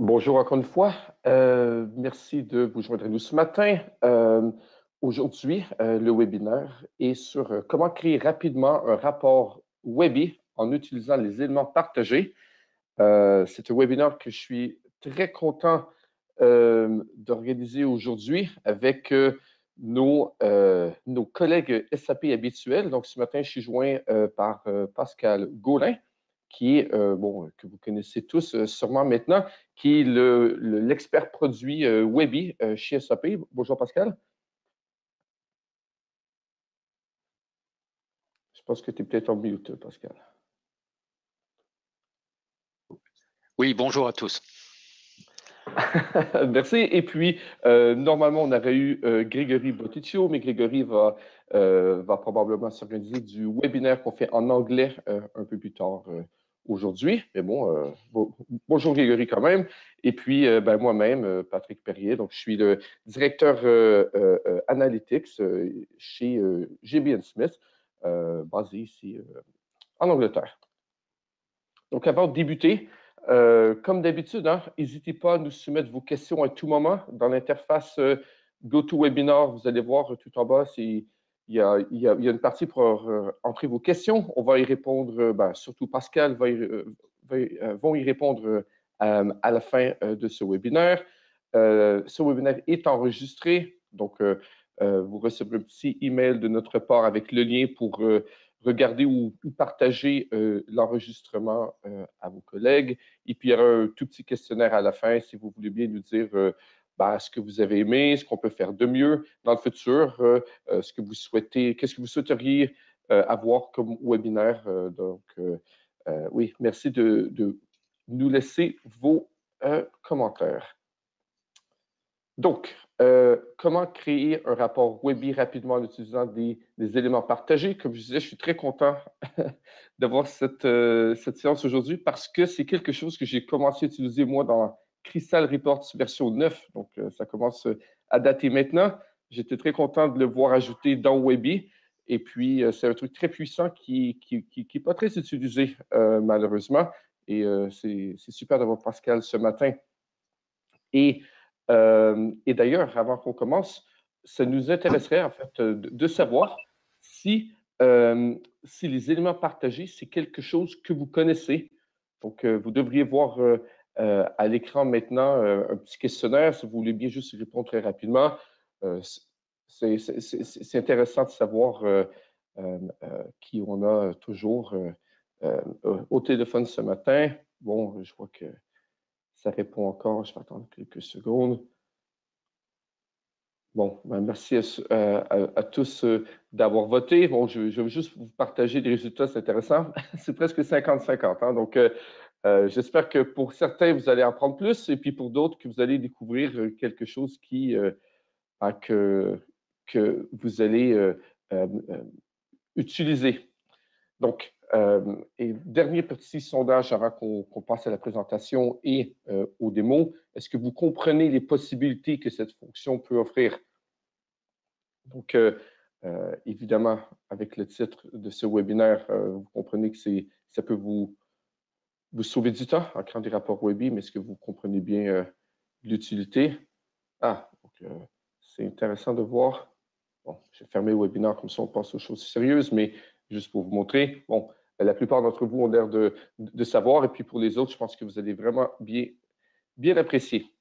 Bonjour encore une fois. Merci de vous joindre à nous ce matin. Aujourd'hui, le webinaire est sur comment créer rapidement un rapport Webi en utilisant les éléments partagés. C'est un webinaire que je suis très content d'organiser aujourd'hui avec nos collègues SAP habituels. Donc, ce matin, je suis joint par Pascal Gaulin, qui est, que vous connaissez tous sûrement maintenant, qui est l'expert produit Webi chez SAP. Bonjour Pascal. Je pense que tu es peut-être en mute, Pascal. Oui, bonjour à tous. Merci. Et puis, normalement, on aurait eu Grégory Botticcio, mais Grégory va probablement s'organiser du webinaire qu'on fait en anglais un peu plus tard aujourd'hui. Mais bon, bonjour Grégory quand même. Et puis, moi-même, Patrick Perrier, donc je suis le directeur Analytics chez GBN Smith, basé ici en Angleterre. Donc, avant de débuter, comme d'habitude, n'hésitez pas à nous soumettre vos questions à tout moment. Dans l'interface GoToWebinar, vous allez voir tout en bas, il y a une partie pour entrer vos questions. On va y répondre, surtout Pascal vont y répondre à la fin de ce webinaire. Ce webinaire est enregistré, donc vous recevrez un petit email de notre part avec le lien pour regarder ou partager l'enregistrement à vos collègues. Et puis, il y aura un tout petit questionnaire à la fin si vous voulez bien nous dire ce que vous avez aimé, ce qu'on peut faire de mieux dans le futur, ce que vous souhaitez, qu'est-ce que vous souhaiteriez avoir comme webinaire. Oui, merci de nous laisser vos commentaires. Donc, comment créer un rapport Webi rapidement en utilisant des éléments partagés? Comme je disais, je suis très content d'avoir cette séance aujourd'hui parce que c'est quelque chose que j'ai commencé à utiliser moi dans Crystal Reports version 9. Donc, ça commence à dater maintenant. J'étais très content de le voir ajouté dans Webi. Et puis, c'est un truc très puissant qui n'est pas très utilisé, malheureusement. Et c'est super d'avoir Pascal ce matin. Et d'ailleurs, avant qu'on commence, ça nous intéresserait en fait de savoir si les éléments partagés, c'est quelque chose que vous connaissez. Donc, vous devriez voir à l'écran maintenant un petit questionnaire, si vous voulez bien juste y répondre très rapidement. C'est intéressant de savoir qui on a toujours au téléphone ce matin. Bon, je vois que ça répond encore. Je vais attendre quelques secondes. Bon, merci à tous d'avoir voté. Bon, je vais juste vous partager les résultats, c'est intéressant. C'est presque 50-50. Donc, j'espère que pour certains, vous allez en prendre plus et puis pour d'autres, que vous allez découvrir quelque chose que vous allez utiliser. Donc, et dernier petit sondage avant qu'on passe à la présentation et aux démos. Est-ce que vous comprenez les possibilités que cette fonction peut offrir? Donc, évidemment, avec le titre de ce webinaire, vous comprenez que ça peut vous sauver du temps en créant des rapports Webi, mais est-ce que vous comprenez bien l'utilité? Donc, c'est intéressant de voir. Bon, j'ai fermé le webinaire comme ça, on passe aux choses sérieuses, mais juste pour vous montrer. Bon, la plupart d'entre vous ont l'air de savoir, et puis pour les autres, je pense que vous allez vraiment bien apprécier.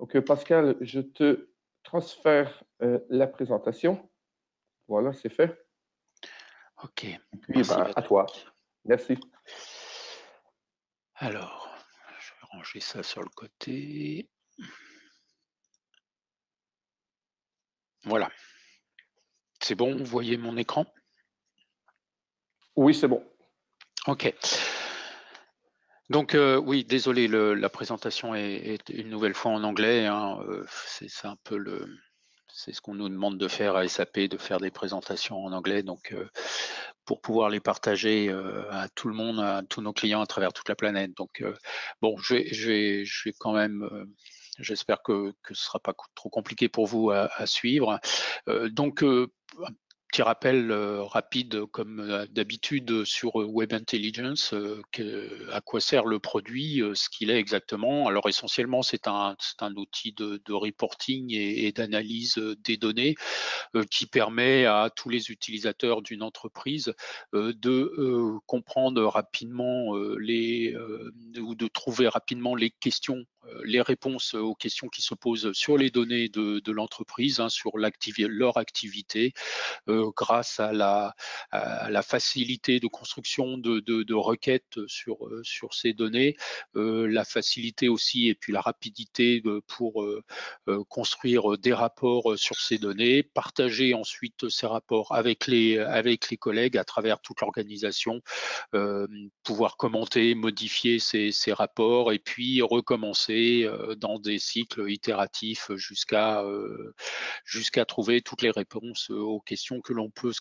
Donc, Pascal, je te transfère la présentation. Voilà, c'est fait. OK. Et puis, à toi. Merci. Alors, je vais ranger ça sur le côté. Voilà. C'est bon, vous voyez mon écran? Oui, c'est bon. OK. Donc, oui, désolé, la présentation est une nouvelle fois en anglais. C'est un peu c'est ce qu'on nous demande de faire à SAP, de faire des présentations en anglais. Donc, pour pouvoir les partager à tout le monde, à tous nos clients à travers toute la planète. Donc, bon, je vais quand même, j'espère que ce ne sera pas trop compliqué pour vous à suivre. Donc, un petit rappel rapide, comme d'habitude sur Web Intelligence, à quoi sert le produit, ce qu'il est exactement. Alors essentiellement, c'est un outil de reporting et d'analyse des données qui permet à tous les utilisateurs d'une entreprise de comprendre rapidement ou de trouver rapidement les questions, les réponses aux questions qui se posent sur les données de l'entreprise, hein, sur leur activité, grâce à la facilité de construction de requêtes sur ces données, la facilité aussi et puis la rapidité pour construire des rapports sur ces données, partager ensuite ces rapports avec les collègues à travers toute l'organisation, pouvoir commenter, modifier ces rapports et puis recommencer dans des cycles itératifs jusqu'à trouver toutes les réponses aux questions que l'on peut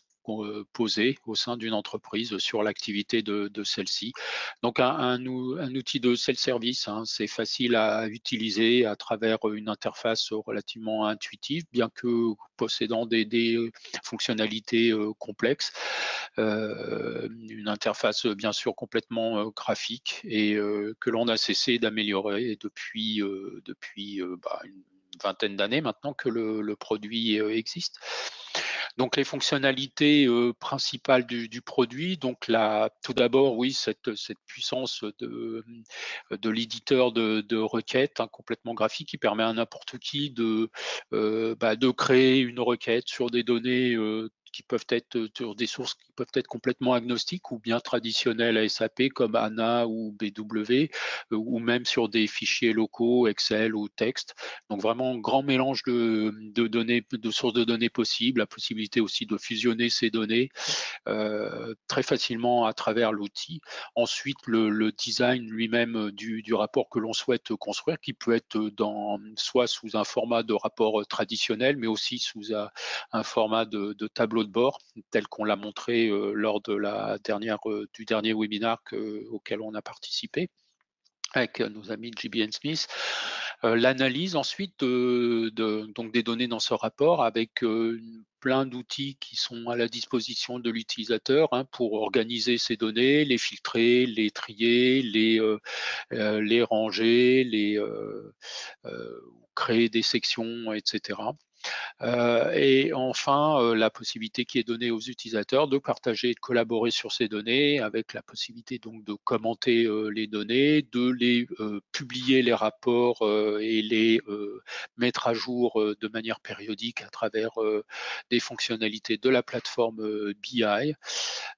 poser au sein d'une entreprise sur l'activité de celle-ci. Donc un outil de self-service, hein, c'est facile à utiliser à travers une interface relativement intuitive, bien que possédant des fonctionnalités complexes. Une interface bien sûr complètement graphique et que l'on a cessé d'améliorer depuis une vingtaine d'années maintenant que le produit existe. Donc les fonctionnalités principales du produit, donc tout d'abord, oui, cette puissance de l'éditeur de requêtes, hein, complètement graphique, qui permet à n'importe qui de créer une requête sur des données qui peuvent être sur des sources qui peuvent être complètement agnostiques ou bien traditionnelles à SAP comme ANA ou BW, ou même sur des fichiers locaux, Excel ou texte. Donc vraiment un grand mélange de données, de sources de données possibles, la possibilité aussi de fusionner ces données très facilement à travers l'outil. Ensuite, le design lui-même du rapport que l'on souhaite construire, qui peut être soit sous un format de rapport traditionnel, mais aussi sous un format de tableau de bord, tel qu'on l'a montré lors du dernier webinaire auquel on a participé avec nos amis de GBN Smith. L'analyse ensuite donc des données dans ce rapport avec plein d'outils qui sont à la disposition de l'utilisateur, hein, pour organiser ces données, les filtrer, les trier, les ranger, créer des sections, etc. Et enfin, la possibilité qui est donnée aux utilisateurs de partager et de collaborer sur ces données, avec la possibilité donc de commenter les données, de les publier les rapports et les mettre à jour de manière périodique à travers des fonctionnalités de la plateforme BI.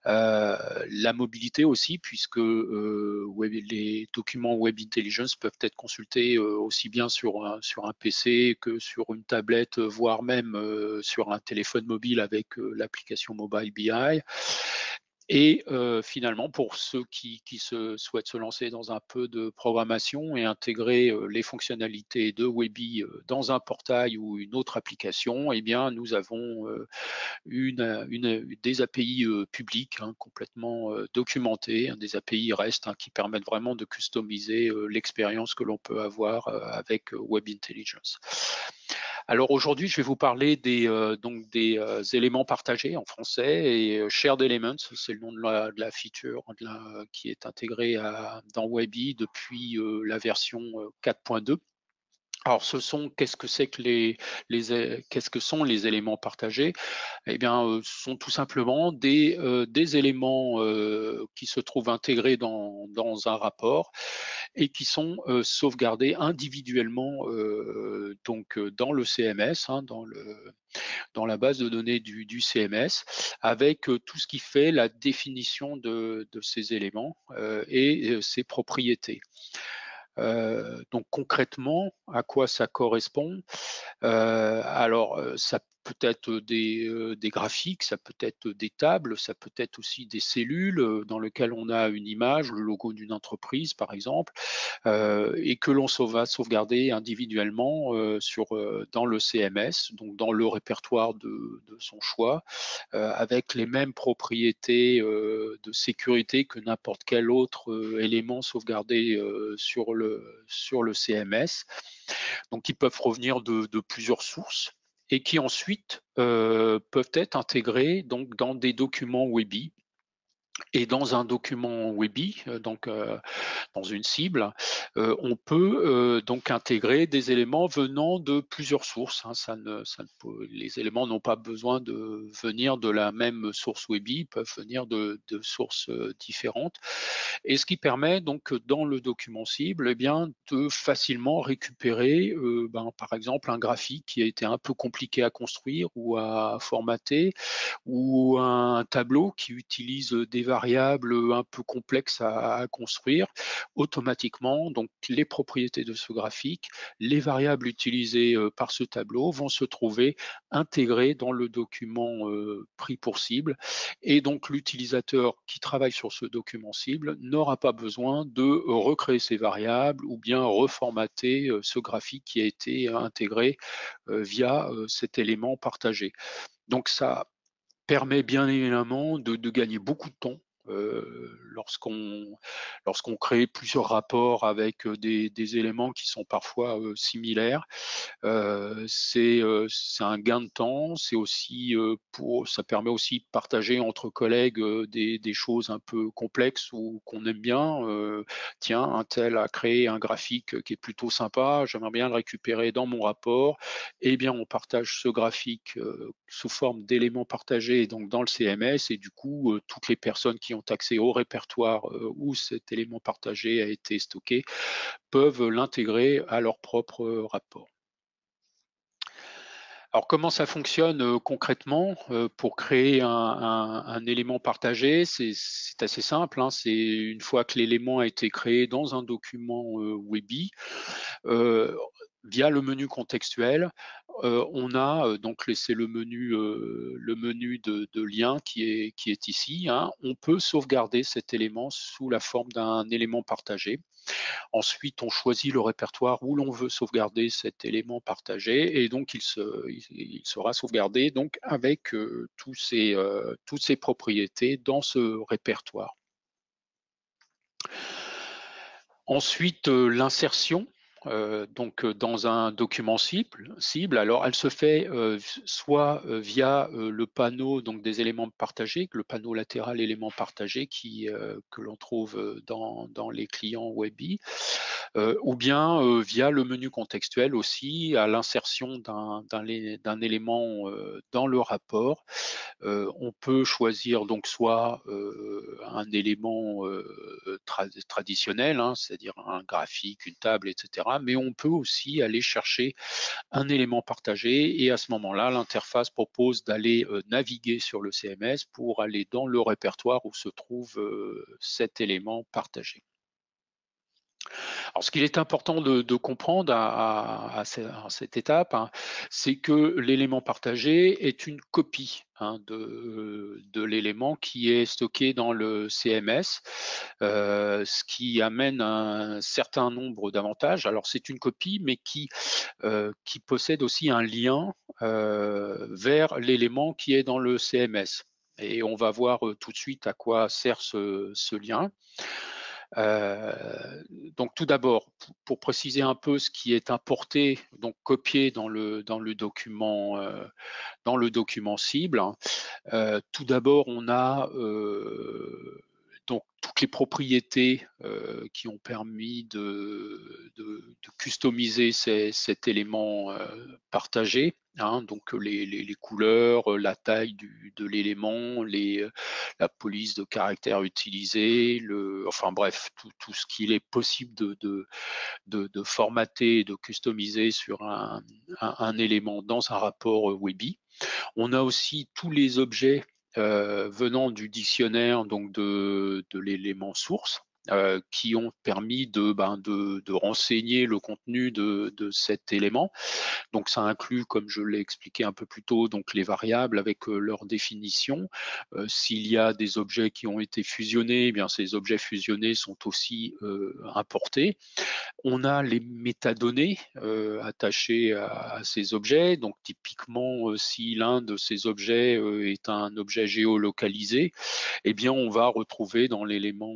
La mobilité aussi, puisque les documents Web Intelligence peuvent être consultés aussi bien sur un PC que sur une tablette, voire même sur un téléphone mobile avec l'application Mobile BI. Et finalement, pour ceux qui souhaitent se lancer dans un peu de programmation et intégrer les fonctionnalités de Webi dans un portail ou une autre application, eh bien, nous avons des API publiques, hein, complètement documentées, hein, des API REST, hein, qui permettent vraiment de customiser l'expérience que l'on peut avoir avec Web Intelligence. Alors aujourd'hui, je vais vous parler des éléments partagés en français, et Shared Elements, c'est le nom de la feature qui est intégrée dans Webi depuis la version 4.2. Alors, qu'est-ce que sont les éléments partagés? Eh bien, ce sont tout simplement des éléments qui se trouvent intégrés dans un rapport et qui sont sauvegardés individuellement dans le CMS, hein, dans la base de données du CMS, avec tout ce qui fait la définition de ces éléments et ses propriétés. Donc concrètement, à quoi ça correspond? Alors, ça peut être des graphiques, ça peut être des tables, ça peut être aussi des cellules dans lesquelles on a une image, le logo d'une entreprise par exemple, et que l'on va sauvegarder individuellement dans le CMS, donc dans le répertoire de son choix, avec les mêmes propriétés de sécurité que n'importe quel autre élément sauvegardé sur le CMS. Donc, ils peuvent provenir de plusieurs sources. et qui ensuite peuvent être intégrés donc dans des documents Webi. Et dans un document Webi, dans une cible, on peut donc intégrer des éléments venant de plusieurs sources, hein. Les éléments n'ont pas besoin de venir de la même source Webi, ils peuvent venir de sources différentes. Et ce qui permet donc dans le document cible, eh bien, de facilement récupérer, par exemple, un graphique qui a été un peu compliqué à construire ou à formater, ou un tableau qui utilise des variables un peu complexes à construire. Automatiquement, donc les propriétés de ce graphique, les variables utilisées par ce tableau vont se trouver intégrées dans le document pris pour cible. Et donc l'utilisateur qui travaille sur ce document cible n'aura pas besoin de recréer ces variables ou bien reformater ce graphique qui a été intégré via cet élément partagé. Donc ça permet bien évidemment de gagner beaucoup de temps lorsqu'on crée plusieurs rapports avec des éléments qui sont parfois similaires. C'est un gain de temps, c'est aussi ça permet aussi de partager entre collègues des choses un peu complexes ou qu'on aime bien. Tiens, un tel a créé un graphique qui est plutôt sympa, j'aimerais bien le récupérer dans mon rapport. Eh bien, on partage ce graphique sous forme d'éléments partagés donc dans le CMS, et du coup, toutes les personnes qui ont accès au répertoire où cet élément partagé a été stocké peuvent l'intégrer à leur propre rapport. Alors comment ça fonctionne concrètement pour créer un élément partagé? C'est assez simple, hein. C'est une fois que l'élément a été créé dans un document Webi, euh, via le menu contextuel, on a c'est le menu de lien qui est ici, hein. On peut sauvegarder cet élément sous la forme d'un élément partagé. Ensuite, on choisit le répertoire où l'on veut sauvegarder cet élément partagé, et donc il sera sauvegardé donc avec toutes ces propriétés dans ce répertoire. Ensuite, l'insertion. Dans un document cible, alors elle se fait soit via le panneau donc des éléments partagés, le panneau latéral éléments partagés que l'on trouve dans les clients Webi, ou bien via le menu contextuel aussi à l'insertion d'un élément dans le rapport. On peut choisir donc soit un élément traditionnel, hein, c'est-à-dire un graphique, une table, etc. Mais on peut aussi aller chercher un élément partagé, et à ce moment-là, l'interface propose d'aller naviguer sur le CMS pour aller dans le répertoire où se trouve cet élément partagé. Alors, ce qu'il est important de comprendre à cette étape, hein, c'est que l'élément partagé est une copie, hein, de l'élément qui est stocké dans le CMS, ce qui amène un certain nombre d'avantages. Alors, c'est une copie, mais qui possède aussi un lien vers l'élément qui est dans le CMS. Et on va voir tout de suite à quoi sert ce lien. Donc tout d'abord, pour préciser un peu ce qui est importé, donc copié dans le document cible, hein, tout d'abord on a donc toutes les propriétés qui ont permis de customiser cet élément partagé, hein, donc les couleurs, la taille de l'élément, la police de caractère utilisée, enfin bref, tout ce qu'il est possible de formater et de customiser sur un élément dans un rapport Webi. On a aussi tous les objets venant du dictionnaire, donc de l'élément source, qui ont permis de renseigner le contenu de cet élément. Donc ça inclut, comme je l'ai expliqué un peu plus tôt, donc les variables avec leur définition. S'il y a des objets qui ont été fusionnés, eh bien ces objets fusionnés sont aussi importés. On a les métadonnées attachées à ces objets. Donc typiquement, si l'un de ces objets est un objet géolocalisé, eh bien on va retrouver dans l'élément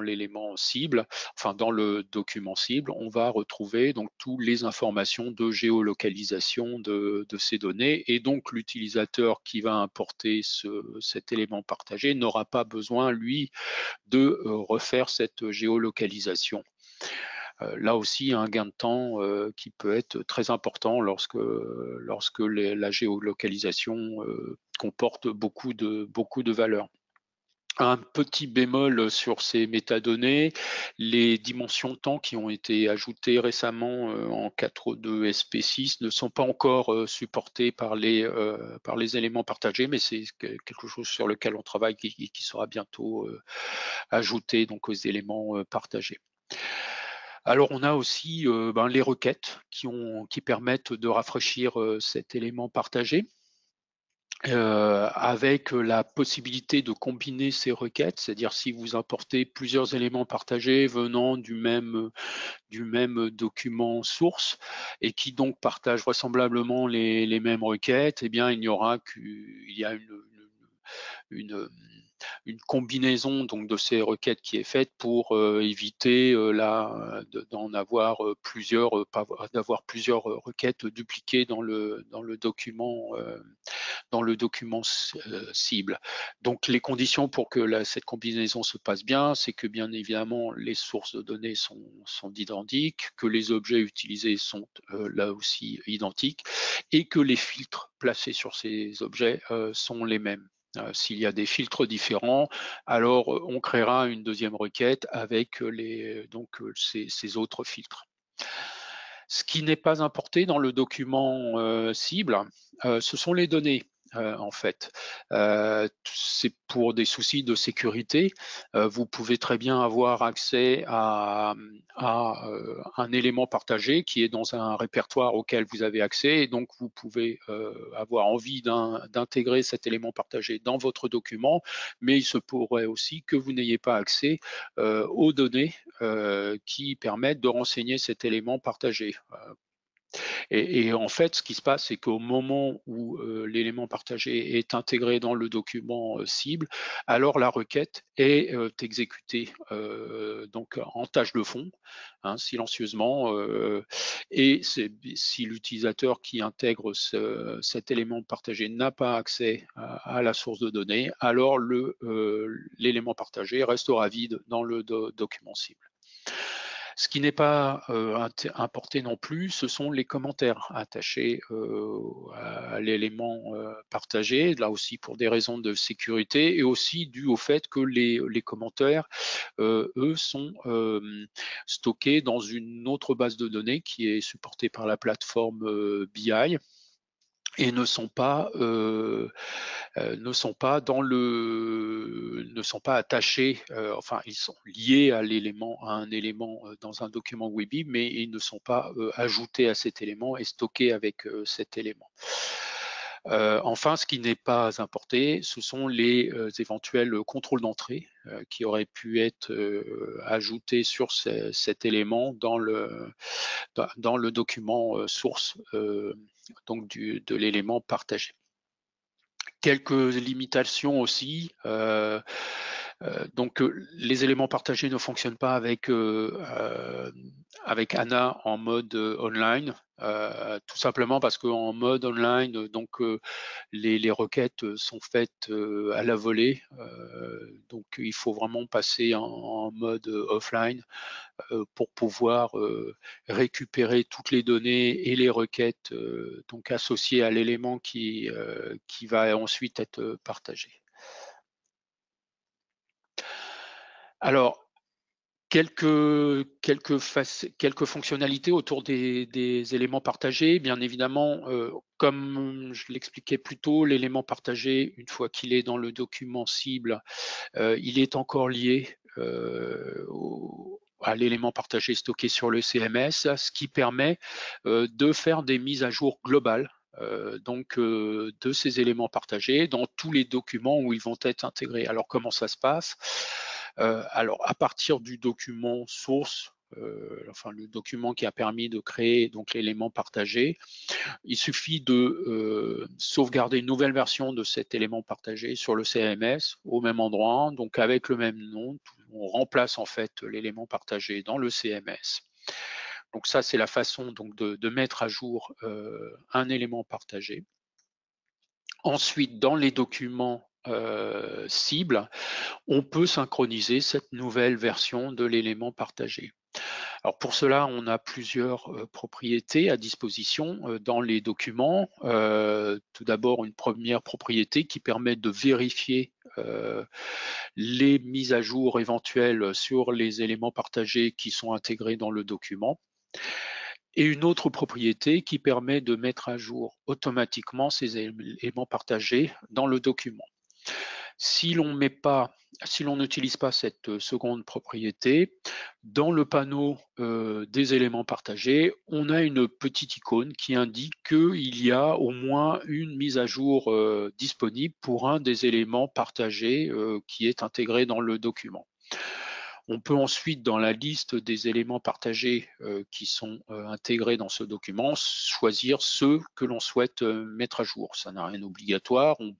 l'élément cible, enfin dans le document cible, on va retrouver donc toutes les informations de géolocalisation de ces données, et donc l'utilisateur qui va importer cet élément partagé n'aura pas besoin, lui, de refaire cette géolocalisation. Là aussi, un gain de temps qui peut être très important lorsque la géolocalisation comporte beaucoup de valeurs. Un petit bémol sur ces métadonnées, les dimensions de temps qui ont été ajoutées récemment en 4.2 SP6 ne sont pas encore supportées par les éléments partagés, mais c'est quelque chose sur lequel on travaille qui sera bientôt ajouté donc aux éléments partagés. Alors on a aussi les requêtes qui permettent de rafraîchir cet élément partagé. Avec la possibilité de combiner ces requêtes, c'est-à-dire si vous importez plusieurs éléments partagés venant du même document source et qui donc partagent vraisemblablement les mêmes requêtes, eh bien il y a une combinaison donc de ces requêtes qui est faite pour éviter d'avoir plusieurs requêtes dupliquées dans le document cible. Donc les conditions pour que cette combinaison se passe bien, c'est que bien évidemment les sources de données sont identiques, que les objets utilisés sont là aussi identiques, et que les filtres placés sur ces objets sont les mêmes. S'il y a des filtres différents, alors on créera une deuxième requête avec ces autres filtres. Ce qui n'est pas importé dans le document cible, ce sont les données. En fait, c'est pour des soucis de sécurité. Vous pouvez très bien avoir accès à un élément partagé qui est dans un répertoire auquel vous avez accès, et donc vous pouvez avoir envie d'intégrer cet élément partagé dans votre document, mais il se pourrait aussi que vous n'ayez pas accès aux données qui permettent de renseigner cet élément partagé. Et en fait, ce qui se passe, c'est qu'au moment où l'élément partagé est intégré dans le document cible, alors la requête est exécutée donc en tâche de fond, silencieusement. Et si l'utilisateur qui intègre cet élément partagé n'a pas accès à la source de données, alors l'élément partagé restera vide dans le document cible. Ce qui n'est pas importé non plus, ce sont les commentaires attachés à l'élément partagé, là aussi pour des raisons de sécurité, et aussi dû au fait que les commentaires, eux, sont stockés dans une autre base de données qui est supportée par la plateforme BI, et ne sont pas attachés, enfin ils sont liés à un élément dans un document Webi, mais ils ne sont pas ajoutés à cet élément et stockés avec cet élément. Enfin, ce qui n'est pas importé, ce sont les éventuels contrôles d'entrée qui auraient pu être ajoutés sur cet élément dans le document source donc de l'élément partagé. Quelques limitations aussi. Donc les éléments partagés ne fonctionnent pas avec ANA en mode online, tout simplement parce qu'en mode online, les requêtes sont faites à la volée, donc il faut vraiment passer en mode offline pour pouvoir récupérer toutes les données et les requêtes donc associées à l'élément qui va ensuite être partagé. Alors, quelques fonctionnalités autour des éléments partagés. Bien évidemment, comme je l'expliquais plus tôt, l'élément partagé, une fois qu'il est dans le document cible, il est encore lié à l'élément partagé stocké sur le CMS, ce qui permet de faire des mises à jour globales de ces éléments partagés dans tous les documents où ils vont être intégrés. Alors comment ça se passe? Alors à partir du document source, enfin le document qui a permis de créer donc l'élément partagé, il suffit de sauvegarder une nouvelle version de cet élément partagé sur le CMS au même endroit, donc avec le même nom, on remplace en fait l'élément partagé dans le CMS. Donc ça, c'est la façon donc de mettre à jour un élément partagé. Ensuite, dans les documents cibles, on peut synchroniser cette nouvelle version de l'élément partagé. Alors pour cela, on a plusieurs propriétés à disposition dans les documents. Tout d'abord, une première propriété qui permet de vérifier les mises à jour éventuelles sur les éléments partagés qui sont intégrés dans le document. Et une autre propriété qui permet de mettre à jour automatiquement ces éléments partagés dans le document. Si l'on n'utilise pas cette seconde propriété, dans le panneau des éléments partagés, on a une petite icône qui indique qu'il y a au moins une mise à jour disponible pour un des éléments partagés qui est intégré dans le document. On peut ensuite, dans la liste des éléments partagés qui sont intégrés dans ce document, choisir ceux que l'on souhaite mettre à jour. Ça n'a rien d'obligatoire, on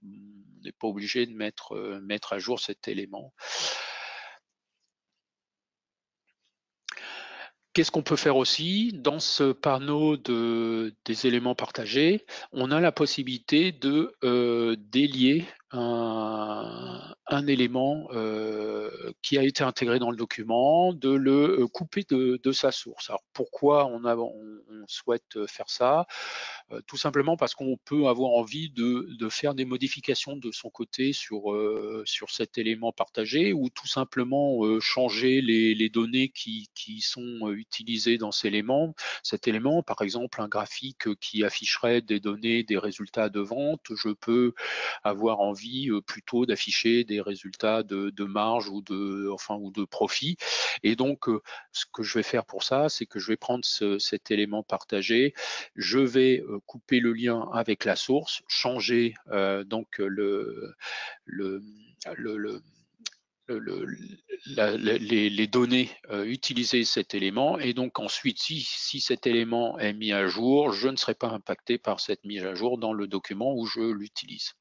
n'est pas obligé de mettre à jour cet élément. Qu'est-ce qu'on peut faire aussi? Dans ce panneau des éléments partagés, on a la possibilité de délier un élément qui a été intégré dans le document, de le couper de sa source. Alors pourquoi on souhaite faire ça? Tout simplement parce qu'on peut avoir envie de faire des modifications de son côté sur cet élément partagé, ou tout simplement changer les données qui sont utilisées dans cet élément. Par exemple, un graphique qui afficherait des données, des résultats de vente, je peux avoir envie plutôt d'afficher des résultats de marge ou de profit. Et donc, ce que je vais faire pour ça, c'est que je vais prendre cet élément partagé, je vais couper le lien avec la source, changer donc les données utiliser cet élément, et donc ensuite si cet élément est mis à jour, je ne serai pas impacté par cette mise à jour dans le document où je l'utilise.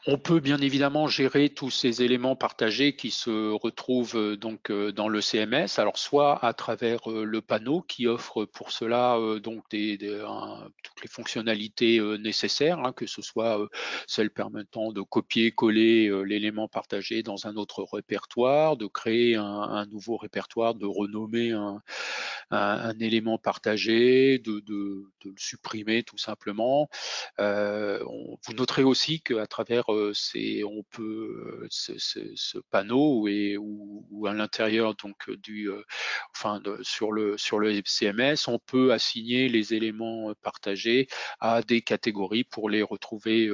On peut bien évidemment gérer tous ces éléments partagés qui se retrouvent donc dans le CMS, alors soit à travers le panneau qui offre pour cela donc toutes les fonctionnalités nécessaires, hein, que ce soit celles permettant de copier-coller l'élément partagé dans un autre répertoire, de créer un nouveau répertoire, de renommer un élément partagé, de le supprimer tout simplement. Vous noterez aussi qu'à travers ce panneau ou à l'intérieur donc sur le CMS, on peut assigner les éléments partagés à des catégories pour les retrouver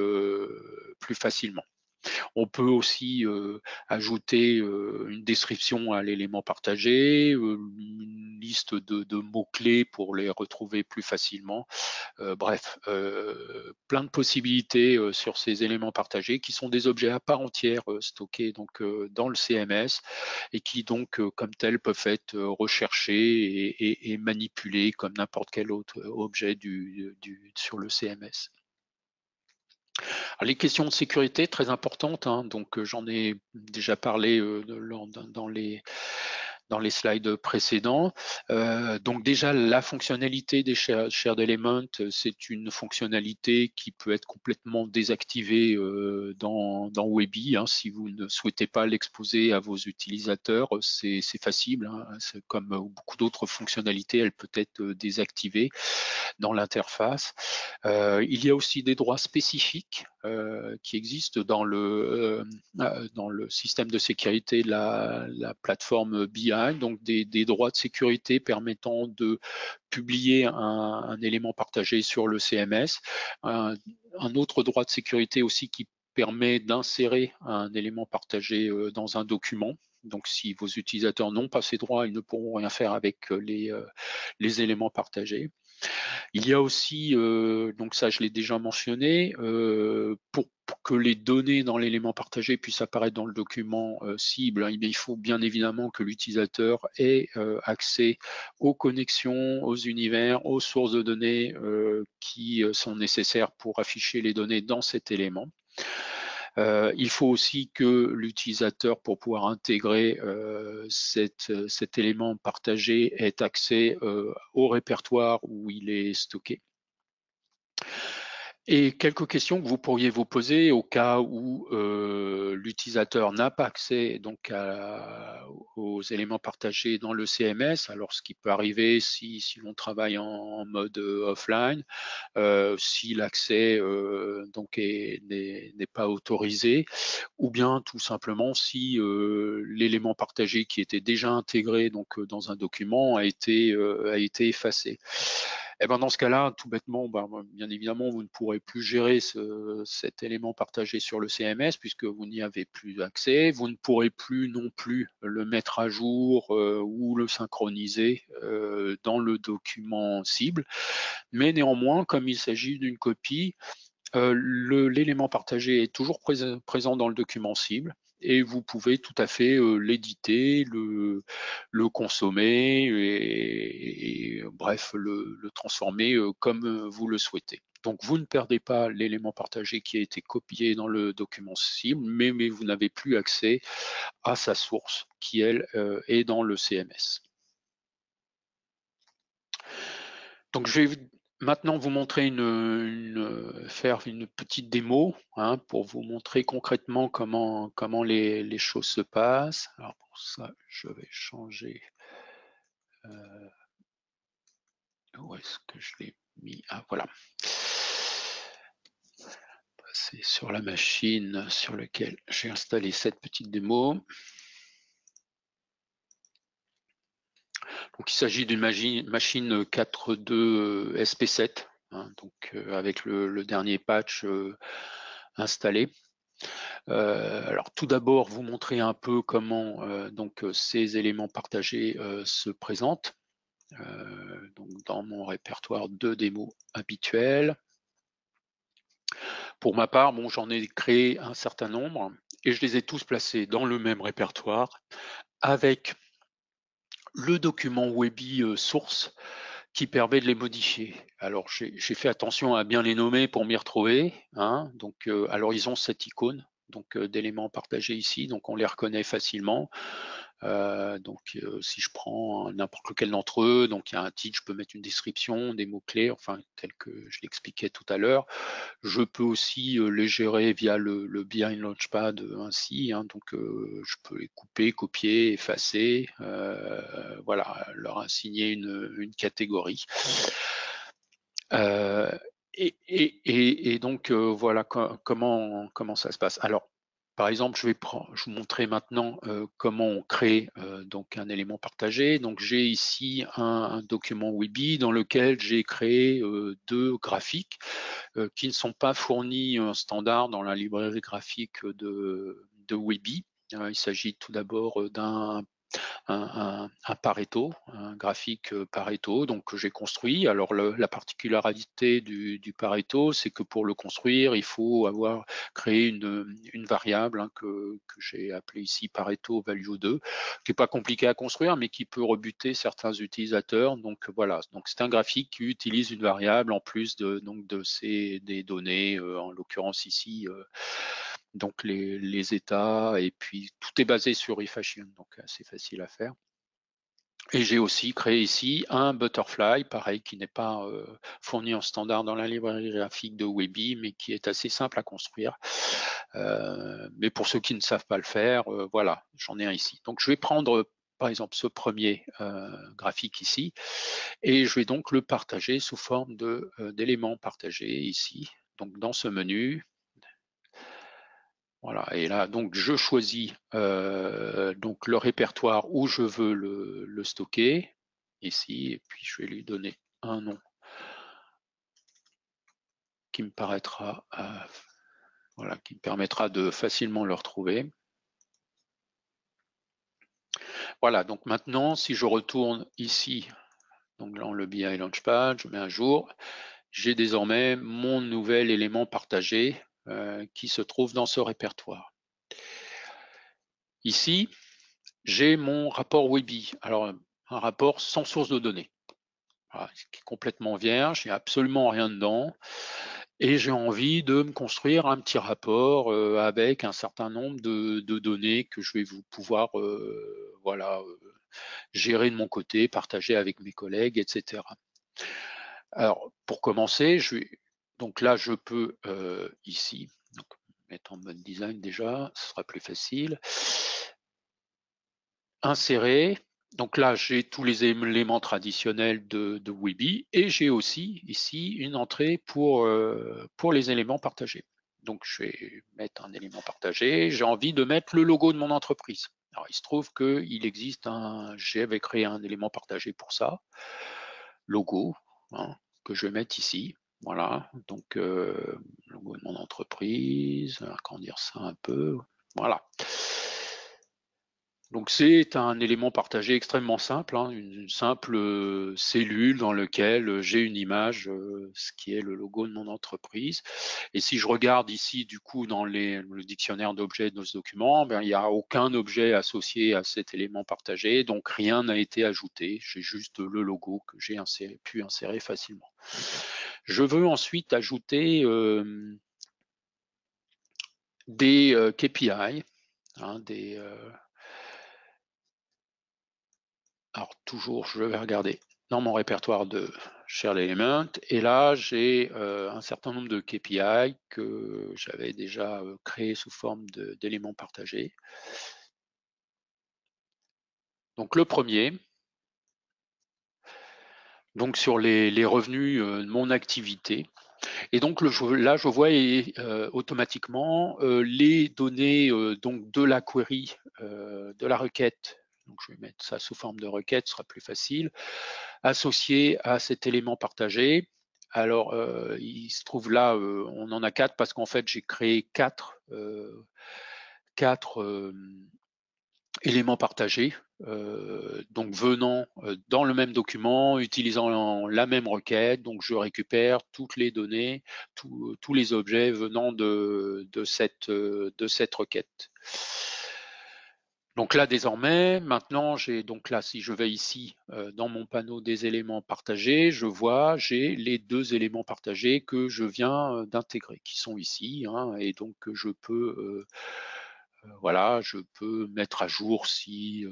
plus facilement. On peut aussi ajouter une description à l'élément partagé, une liste de mots-clés pour les retrouver plus facilement. Bref, plein de possibilités sur ces éléments partagés qui sont des objets à part entière stockés donc dans le CMS et qui donc comme tels peuvent être recherchés et manipulés comme n'importe quel autre objet sur le CMS. Alors, les questions de sécurité très importantes, hein, donc j'en ai déjà parlé dans les slides précédents. Donc déjà, la fonctionnalité des Shared Elements, c'est une fonctionnalité qui peut être complètement désactivée dans Webi. Hein, si vous ne souhaitez pas l'exposer à vos utilisateurs, c'est facile. Hein, comme beaucoup d'autres fonctionnalités, elle peut être désactivée dans l'interface. Il y a aussi des droits spécifiques qui existent dans le système de sécurité de la plateforme BI, donc des droits de sécurité permettant de publier un élément partagé sur le CMS. Un autre droit de sécurité aussi qui permet d'insérer un élément partagé dans un document. Donc, si vos utilisateurs n'ont pas ces droits, ils ne pourront rien faire avec les éléments partagés. Il y a aussi, donc ça je l'ai déjà mentionné, pour que les données dans l'élément partagé puissent apparaître dans le document cible, hein, il faut bien évidemment que l'utilisateur ait accès aux connexions, aux univers, aux sources de données qui sont nécessaires pour afficher les données dans cet élément. Il faut aussi que l'utilisateur, pour pouvoir intégrer cet élément partagé, ait accès au répertoire où il est stocké. Et quelques questions que vous pourriez vous poser au cas où l'utilisateur n'a pas accès donc aux éléments partagés dans le CMS. Alors, ce qui peut arriver si l'on travaille en mode offline, si l'accès donc n'est pas autorisé, ou bien tout simplement si l'élément partagé qui était déjà intégré donc dans un document a été effacé. Et ben dans ce cas-là, tout bêtement, bien évidemment, vous ne pourrez plus gérer cet élément partagé sur le CMS puisque vous n'y avez plus accès. Vous ne pourrez plus non plus le mettre à jour ou le synchroniser dans le document cible. Mais néanmoins, comme il s'agit d'une copie, l'élément partagé est toujours présent dans le document cible et vous pouvez tout à fait l'éditer, le consommer et bref, le transformer comme vous le souhaitez. Donc vous ne perdez pas l'élément partagé qui a été copié dans le document cible, mais vous n'avez plus accès à sa source qui, elle, est dans le CMS. Donc je vais maintenant vous montrer faire une petite démo pour vous montrer concrètement comment les choses se passent. Alors pour ça, je vais changer. Où est-ce que je l'ai mis? Ah voilà. C'est sur la machine sur laquelle j'ai installé cette petite démo. Donc il s'agit d'une machine 4.2 SP7, donc avec le dernier patch installé. Alors tout d'abord, vous montrer un peu comment donc ces éléments partagés se présentent. Donc dans mon répertoire de démos habituel. Pour ma part, bon, j'en ai créé un certain nombre et je les ai tous placés dans le même répertoire avec le document Webi source qui permet de les modifier. Alors j'ai fait attention à bien les nommer pour m'y retrouver. Donc alors ils ont cette icône donc d'éléments partagés ici, donc on les reconnaît facilement. Donc si je prends n'importe lequel d'entre eux, donc il y a un titre, je peux mettre une description, des mots-clés, enfin tel que je l'expliquais tout à l'heure. Je peux aussi les gérer via le Behind Launchpad ainsi, donc je peux les couper, copier, effacer, voilà, leur assigner une catégorie. Et donc voilà comment ça se passe. Alors par exemple, je vais vous montrer maintenant comment on crée donc un élément partagé. Donc j'ai ici un document Webi dans lequel j'ai créé deux graphiques qui ne sont pas fournis standard dans la librairie graphique de Webi. Il s'agit tout d'abord d'un Pareto, un graphique Pareto, donc que j'ai construit. Alors la particularité du Pareto, c'est que pour le construire, il faut avoir créé une variable que j'ai appelée ici Pareto Value 2, qui n'est pas compliqué à construire, mais qui peut rebuter certains utilisateurs. Donc voilà, donc c'est un graphique qui utilise une variable en plus des données, en l'occurrence ici. Donc les états, et puis tout est basé sur ifashion, donc assez facile à faire. Et j'ai aussi créé ici un butterfly, pareil, qui n'est pas fourni en standard dans la librairie graphique de Webi, mais qui est assez simple à construire. Mais pour ceux qui ne savent pas le faire, voilà, j'en ai un ici. Donc je vais prendre par exemple ce premier graphique ici, et je vais donc le partager sous forme d'éléments partagés ici. Donc dans ce menu, voilà, et là, donc je choisis donc le répertoire où je veux le stocker, ici, et puis je vais lui donner un nom qui me paraîtra, voilà, qui me permettra de facilement le retrouver. Voilà, donc maintenant, si je retourne ici, donc dans le BI Launchpad, je mets à jour, j'ai désormais mon nouvel élément partagé qui se trouve dans ce répertoire. Ici, j'ai mon rapport Webi. Alors, un rapport sans source de données. Voilà, qui est complètement vierge, il n'y a absolument rien dedans. et j'ai envie de me construire un petit rapport avec un certain nombre de données que je vais pouvoir voilà, gérer de mon côté, partager avec mes collègues, etc. Alors, pour commencer, donc là, je peux ici, donc, mettre en mode design déjà, ce sera plus facile. Insérer. Donc là, j'ai tous les éléments traditionnels de Weebly et j'ai aussi ici une entrée pour les éléments partagés. Donc je vais mettre un élément partagé. J'ai envie de mettre le logo de mon entreprise. Alors il se trouve qu'il existe j'avais créé un élément partagé pour ça, logo, hein, que je vais mettre ici. Voilà, donc logo de mon entreprise, agrandir ça un peu. Voilà. Donc c'est un élément partagé extrêmement simple, hein, une simple cellule dans laquelle j'ai une image, ce qui est le logo de mon entreprise. Et si je regarde ici, du coup, dans le dictionnaire d'objets de ce document, ben, il n'y a aucun objet associé à cet élément partagé, donc rien n'a été ajouté. J'ai juste le logo que j'ai pu insérer facilement. Je veux ensuite ajouter des KPI, hein, alors toujours, je vais regarder dans mon répertoire de Shared Element, et là j'ai un certain nombre de KPI que j'avais déjà créé sous forme d'éléments partagés. Donc le premier, donc sur les revenus de mon activité, et donc là je vois automatiquement les données donc de la query, de la requête. Donc je vais mettre ça sous forme de requête, ce sera plus facile, associé à cet élément partagé. Alors, il se trouve là, on en a 4 parce qu'en fait, j'ai créé 4 éléments partagés, donc venant dans le même document, utilisant la même requête. Donc, je récupère toutes les données, tous les objets venant de cette requête. Donc là, désormais, maintenant, j'ai donc là, si je vais ici dans mon panneau des éléments partagés, je vois, j'ai les 2 éléments partagés que je viens d'intégrer, qui sont ici, hein, et donc je peux, voilà, je peux mettre à jour si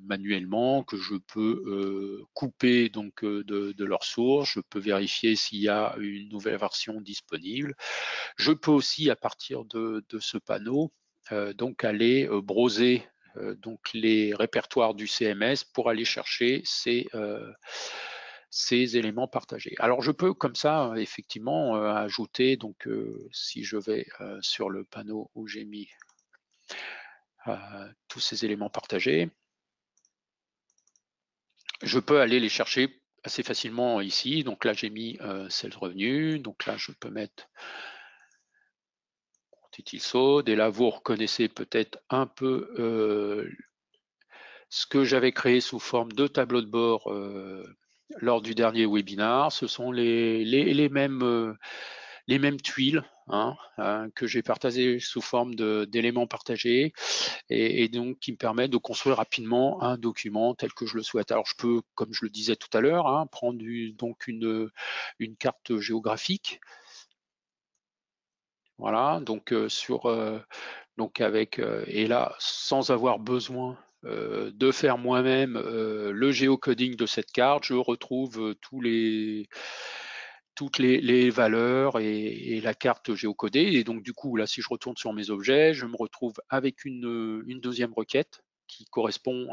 manuellement, que je peux couper donc de leur source, je peux vérifier s'il y a une nouvelle version disponible. Je peux aussi, à partir de ce panneau, donc aller browser donc les répertoires du CMS pour aller chercher ces éléments partagés. Alors je peux comme ça effectivement ajouter, donc si je vais sur le panneau où j'ai mis tous ces éléments partagés, je peux aller les chercher assez facilement ici. Donc là j'ai mis sales revenu, donc là je peux mettre quantity sold, et là vous reconnaissez peut-être un peu ce que j'avais créé sous forme de tableau de bord lors du dernier webinar. Ce sont les mêmes tuiles, hein, que j'ai partagées sous forme d'éléments partagés, et donc qui me permettent de construire rapidement un document tel que je le souhaite. Alors je peux, comme je le disais tout à l'heure, hein, prendre donc une carte géographique. Voilà, donc donc avec et là, sans avoir besoin de faire moi-même le géocoding de cette carte, je retrouve toutes les valeurs et la carte géocodée. Et donc du coup, là, si je retourne sur mes objets, je me retrouve avec une deuxième requête qui correspond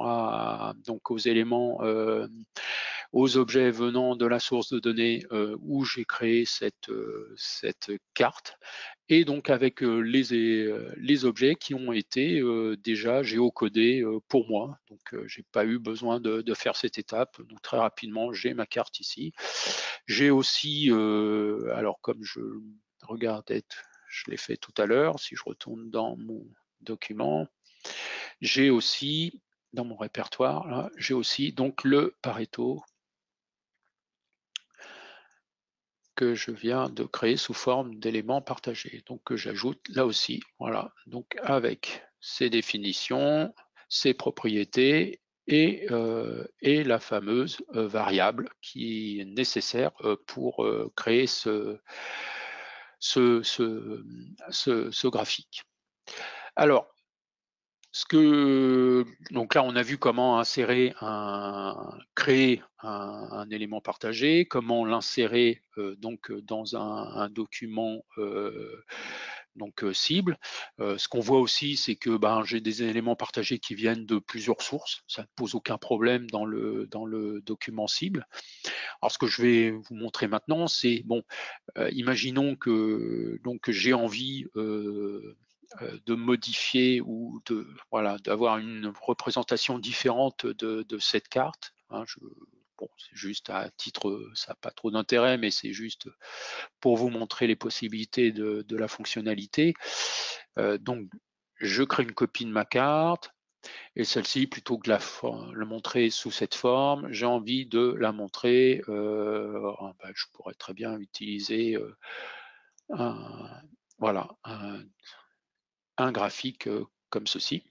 donc aux éléments, aux objets venant de la source de données où j'ai créé cette carte, et donc avec les objets qui ont été déjà géocodés pour moi. Donc j'ai pas eu besoin de faire cette étape. Donc très rapidement, j'ai ma carte ici. J'ai aussi, alors comme je regardais, je l'ai fait tout à l'heure, si je retourne dans mon document, j'ai aussi dans mon répertoire, là, j'ai aussi donc le Pareto que je viens de créer sous forme d'éléments partagés, donc que j'ajoute là aussi. Voilà, donc avec ces définitions, ces propriétés et la fameuse variable qui est nécessaire pour créer ce graphique. Alors, donc là, on a vu comment créer un élément partagé, comment l'insérer donc dans un document cible. Ce qu'on voit aussi, c'est que j'ai des éléments partagés qui viennent de plusieurs sources. Ça ne pose aucun problème dans le document cible. Alors, ce que je vais vous montrer maintenant, c'est imaginons que j'ai envie de modifier ou d'avoir une représentation différente de cette carte. C'est juste à titre, ça n'a pas trop d'intérêt, mais c'est juste pour vous montrer les possibilités de la fonctionnalité. Donc, je crée une copie de ma carte. Et celle-ci, plutôt que de la montrer sous cette forme, j'ai envie de la montrer. Je pourrais très bien utiliser un graphique comme ceci.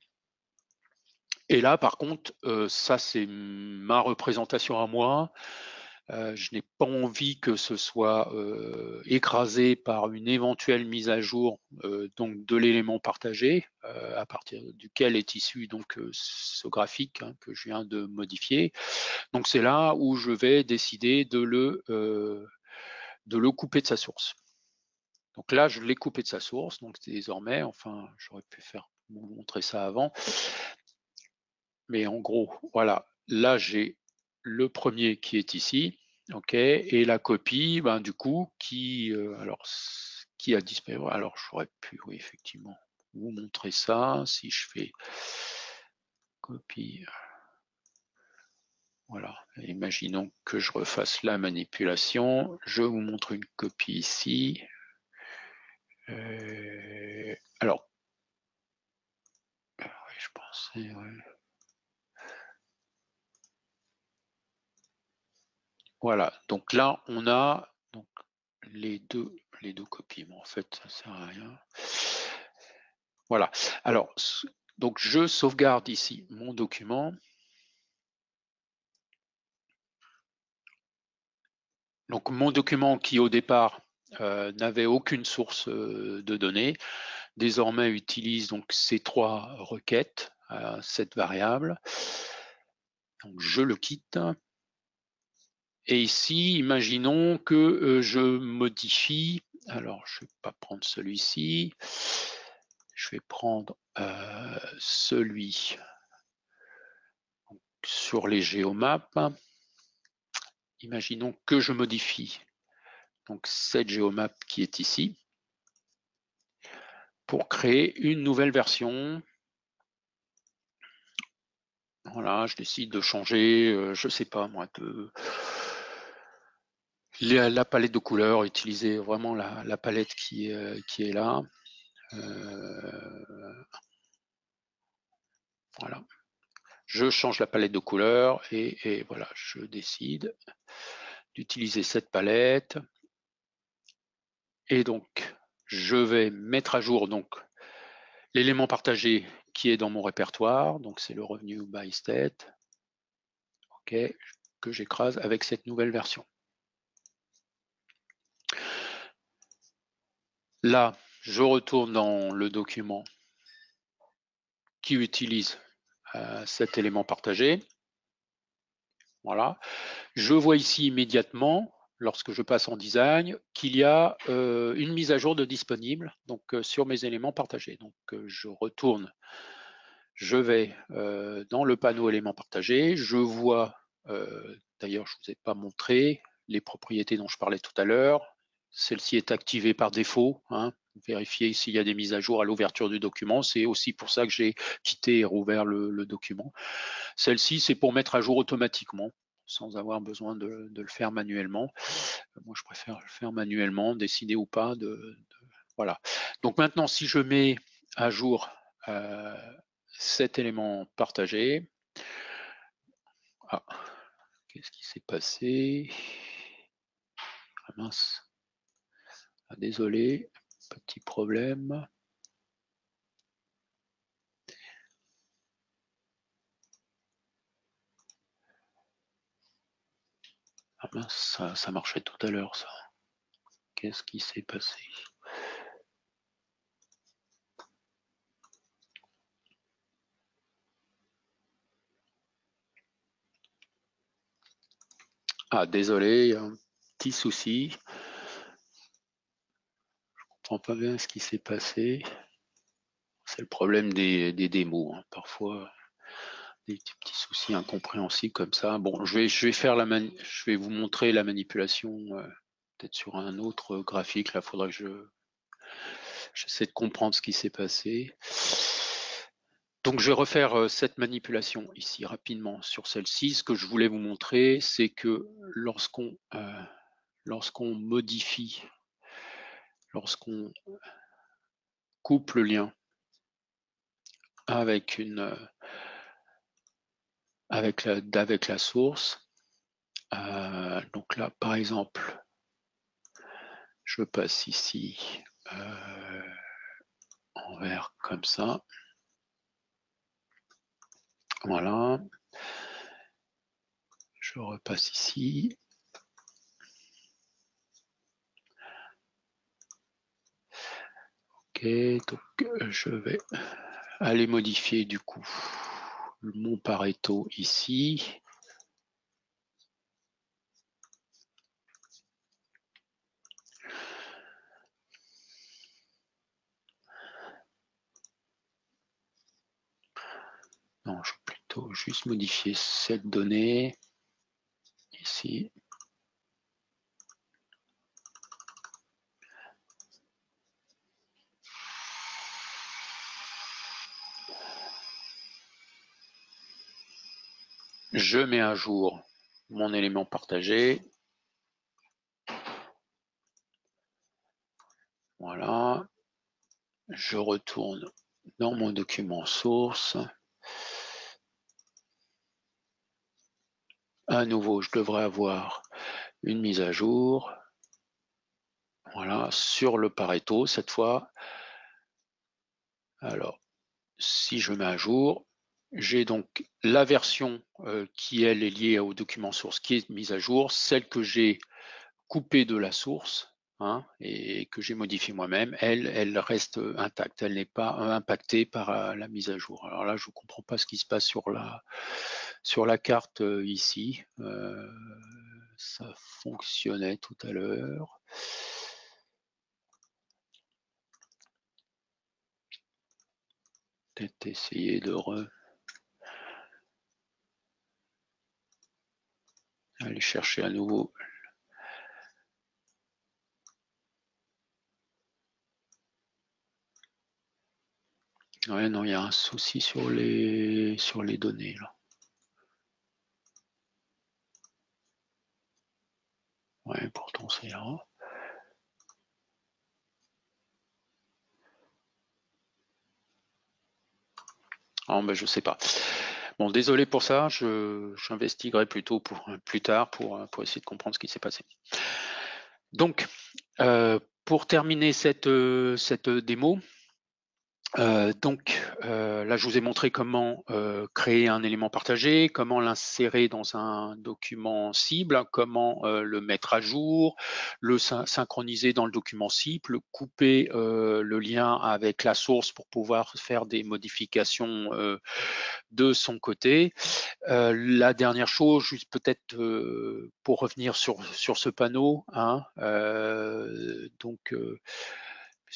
Et là, par contre, ça c'est ma représentation à moi. Je n'ai pas envie que ce soit écrasé par une éventuelle mise à jour donc de l'élément partagé, à partir duquel est issu donc ce graphique que je viens de modifier. Donc c'est là où je vais décider de le couper de sa source. Donc là, je l'ai coupé de sa source. Donc désormais, enfin, j'aurais pu vous montrer ça avant. Mais en gros, voilà, là j'ai le premier qui est ici, ok, et la copie, du coup, qui a disparu. Alors j'aurais pu, oui, effectivement, vous montrer ça. Si je fais copie, voilà, imaginons que je refasse la manipulation. Je vous montre une copie ici. Alors, oui, je pensais, ouais. Voilà, donc là, on a donc les deux copies. Bon, en fait, ça sert à rien. Voilà. Alors, donc je sauvegarde ici mon document. Donc mon document qui au départ n'avait aucune source de données, désormais utilise donc ces trois requêtes, cette variable. Donc je le quitte. Et ici, imaginons que je modifie. Alors, je ne vais pas prendre celui-ci. Je vais prendre celui sur les géomaps. Imaginons que je modifie donc cette géomap qui est ici pour créer une nouvelle version. Voilà, je décide de changer, je ne sais pas moi, la palette de couleurs, utiliser vraiment la palette qui est là. Voilà. Je change la palette de couleurs et voilà, je décide d'utiliser cette palette. Et donc, je vais mettre à jour donc l'élément partagé qui est dans mon répertoire. Donc, c'est le revenu by state, ok, que j'écrase avec cette nouvelle version. Là, je retourne dans le document qui utilise cet élément partagé. Voilà. Je vois ici immédiatement, lorsque je passe en design, qu'il y a une mise à jour de disponible donc, sur mes éléments partagés. Donc je retourne, je vais dans le panneau éléments partagés, je vois, d'ailleurs je ne vous ai pas montré les propriétés dont je parlais tout à l'heure. Celle-ci est activée par défaut. Vérifier s'il y a des mises à jour à l'ouverture du document. C'est aussi pour ça que j'ai quitté et rouvert le document. Celle-ci, c'est pour mettre à jour automatiquement, sans avoir besoin de le faire manuellement. Moi, je préfère le faire manuellement, décider ou pas voilà. Donc maintenant, si je mets à jour cet élément partagé, qu'est-ce qui s'est passé? Ah mince. Désolé, petit problème. Ah mince, ça marchait tout à l'heure, ça. Qu'est-ce qui s'est passé? Ah, désolé, il y a un petit souci. Je comprends pas bien ce qui s'est passé. C'est le problème des démos, hein. Parfois, des petits soucis incompréhensibles comme ça. Bon, je vais vous montrer la manipulation peut-être sur un autre graphique. Là, il faudrait que j'essaie de comprendre ce qui s'est passé. Donc, je vais refaire cette manipulation ici rapidement sur celle-ci. Ce que je voulais vous montrer, c'est que lorsqu'on modifie, lorsqu'on coupe le lien avec la source, donc là, par exemple, je passe ici en vert comme ça. Voilà. Je repasse ici. Ok, donc je vais aller modifier du coup mon Pareto ici. Non, je vais plutôt juste modifier cette donnée ici. Je mets à jour mon élément partagé. Voilà. Je retourne dans mon document source. À nouveau, je devrais avoir une mise à jour. Voilà, sur le Pareto cette fois. Alors, si je mets à jour, j'ai donc la version qui elle est liée au document source qui est mise à jour, celle que j'ai coupée de la source hein, et que j'ai modifiée moi-même, elle reste intacte, elle n'est pas impactée par la mise à jour. Alors là, je ne comprends pas ce qui se passe sur la carte ici. Ça fonctionnait tout à l'heure. Peut-être essayer de aller chercher à nouveau. Ouais, non, il y a un souci sur les données là. Ouais, pourtant c'est là. Ah, ben, je sais pas. Bon, désolé pour ça, j'investiguerai plutôt plus tard pour essayer de comprendre ce qui s'est passé. Donc, pour terminer cette démo, là, je vous ai montré comment créer un élément partagé, comment l'insérer dans un document cible, comment le mettre à jour, le synchroniser dans le document cible, couper le lien avec la source pour pouvoir faire des modifications de son côté. La dernière chose, juste peut-être pour revenir sur ce panneau, hein,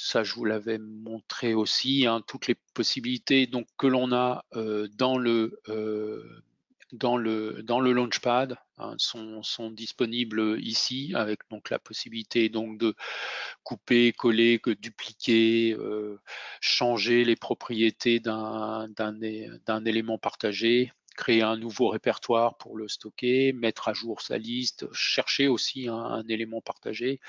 ça, je vous l'avais montré aussi, hein, toutes les possibilités donc, que l'on a dans le Launchpad hein, sont disponibles ici avec donc la possibilité donc de couper, coller, dupliquer, changer les propriétés d'un élément partagé, créer un nouveau répertoire pour le stocker, mettre à jour sa liste, chercher aussi un élément partagé.